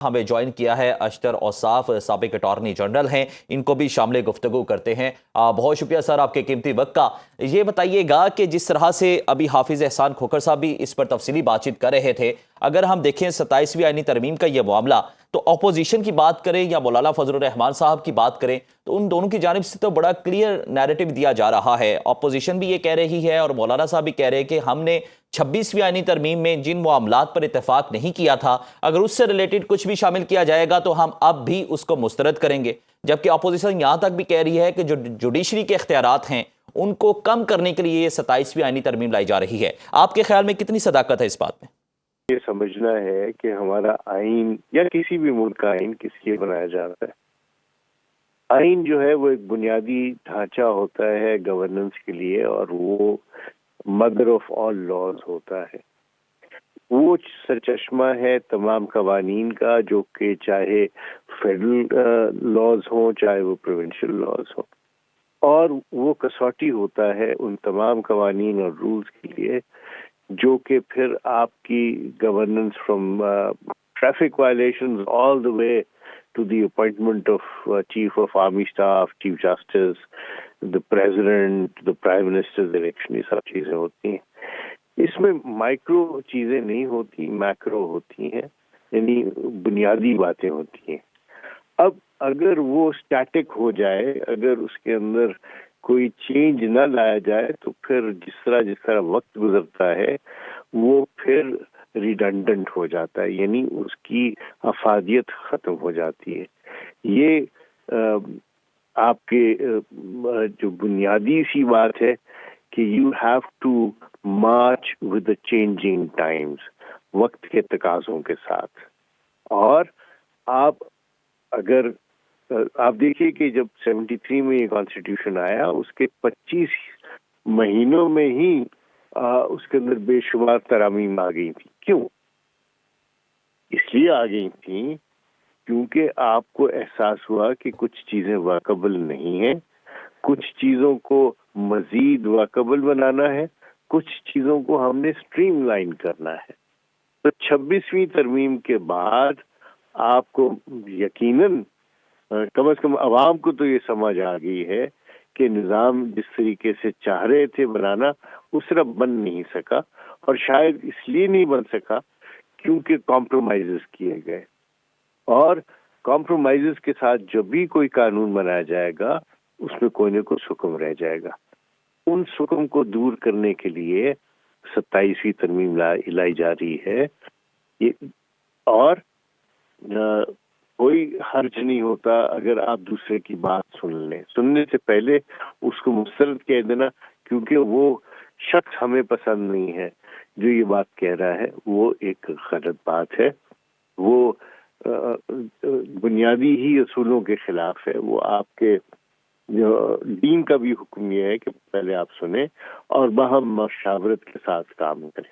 ہمیں جوائن کیا ہے اشتر اوصاف، سابق اٹارنی جنرل ہیں، ان کو بھی شامل گفتگو کرتے ہیں۔ بہت شکریہ سر آپ کے قیمتی وقت کا۔ یہ بتائیے گا کہ جس طرح سے ابھی حافظ احسان کھوکھر صاحب بھی اس پر تفصیلی بات چیت کر رہے تھے، اگر ہم دیکھیں 27ویں آئینی ترمیم کا یہ معاملہ، تو اپوزیشن کی بات کریں یا مولانا فضل الرحمان صاحب کی بات کریں تو ان دونوں کی جانب سے تو بڑا کلیئر نیریٹو دیا جا رہا ہے۔ اپوزیشن بھی یہ کہہ رہی ہے اور مولانا صاحب بھی کہہ رہے ہیں کہ ہم نے 26ویں آئینی ترمیم میں جن معاملات پر اتفاق نہیں کیا تھا، اگر اس سے ریلیٹڈ کچھ بھی شامل کیا جائے گا تو ہم اب بھی اس کو مسترد کریں گے۔ جبکہ اپوزیشن یہاں تک بھی کہہ رہی ہے کہ جو جوڈیشری کے اختیارات ہیں ان کو کم کرنے کے لیے یہ 27ویں آئینی ترمیم لائی جا رہی ہے۔ آپ کے خیال میں کتنی صداقت ہے اس بات میں؟ یہ سمجھنا ہے کہ ہمارا آئین یا کسی بھی ملک کا آئین کس لیے بنایا جاتا ہے۔ آئین جو ہے وہ ایک بنیادی ڈھانچہ ہوتا ہے گورننس کے لیے، اور وہ مدر آف آل لاز ہوتا ہے۔ وہ سرچشمہ ہے تمام قوانین کا، جو کہ چاہے فیڈرل لاز ہوں چاہے وہ پروونشل لاز ہوں، اور وہ کسوٹی ہوتا ہے ان تمام قوانین اور رولز کے لیے جو کہ پھر آپ کی governance from traffic violations all the way to the appointment of chief of army staff, chief justice, the president, the prime minister election, یہ سب چیزیں ہوتی ہیں۔ اس میں مائکرو چیزیں نہیں ہوتی، میکرو ہوتی ہیں، یعنی بنیادی باتیں ہوتی ہیں۔ اب اگر وہ اسٹیٹک ہو جائے، اگر اس کے اندر کوئی چینج نہ لایا جائے، تو پھر جس طرح وقت گزرتا ہے وہ پھر ریڈنڈنٹ ہو جاتا ہے، یعنی اس کی افادیت ختم ہو جاتی ہے۔ یہ آپ کے جو بنیادی سی بات ہے کہ you have to march with the changing times, وقت کے تقاضوں کے ساتھ۔ اور آپ اگر آپ دیکھیے کہ جب 73 میں یہ کانسٹیٹیوشن آیا، اس کے 25 مہینوں میں ہی اس کے اندر بے شمار ترامیم آ گئی تھی۔ کیوں؟ اس لیے آ گئی تھیں کیونکہ آپ کو احساس ہوا کہ کچھ چیزیں ورکبل نہیں ہیں، کچھ چیزوں کو مزید ورکبل بنانا ہے، کچھ چیزوں کو ہم نے اسٹریم لائن کرنا ہے۔ تو 26ویں ترمیم کے بعد آپ کو یقیناً کم از کم عوام کو تو یہ سمجھ آ گئی ہے کہ نظام جس طریقے سے چاہ رہے تھے بنانا اس طرح بن نہیں سکا، اور شاید اس لیے نہیں بن سکا کیونکہ کمپرومائزز کیے گئے۔ اور کمپرومائزز کے ساتھ جب بھی کوئی قانون بنایا جائے گا اس میں کوئی نہ کوئی سکم رہ جائے گا۔ ان سکم کو دور کرنے کے لیے 27ویں ترمیم لائی جا رہی ہے۔ اور کوئی حرج نہیں ہوتا اگر آپ دوسرے کی بات سن لیں، سننے سے پہلے اس کو مسترد کہہ دینا، کیونکہ وہ شخص ہمیں پسند نہیں ہے جو یہ بات کہہ رہا ہے، وہ ایک غلط بات ہے، وہ بنیادی ہی اصولوں کے خلاف ہے۔ وہ آپ کے جو دین کا بھی حکم یہ ہے کہ پہلے آپ سنیں اور باہم مشاورت کے ساتھ کام کریں۔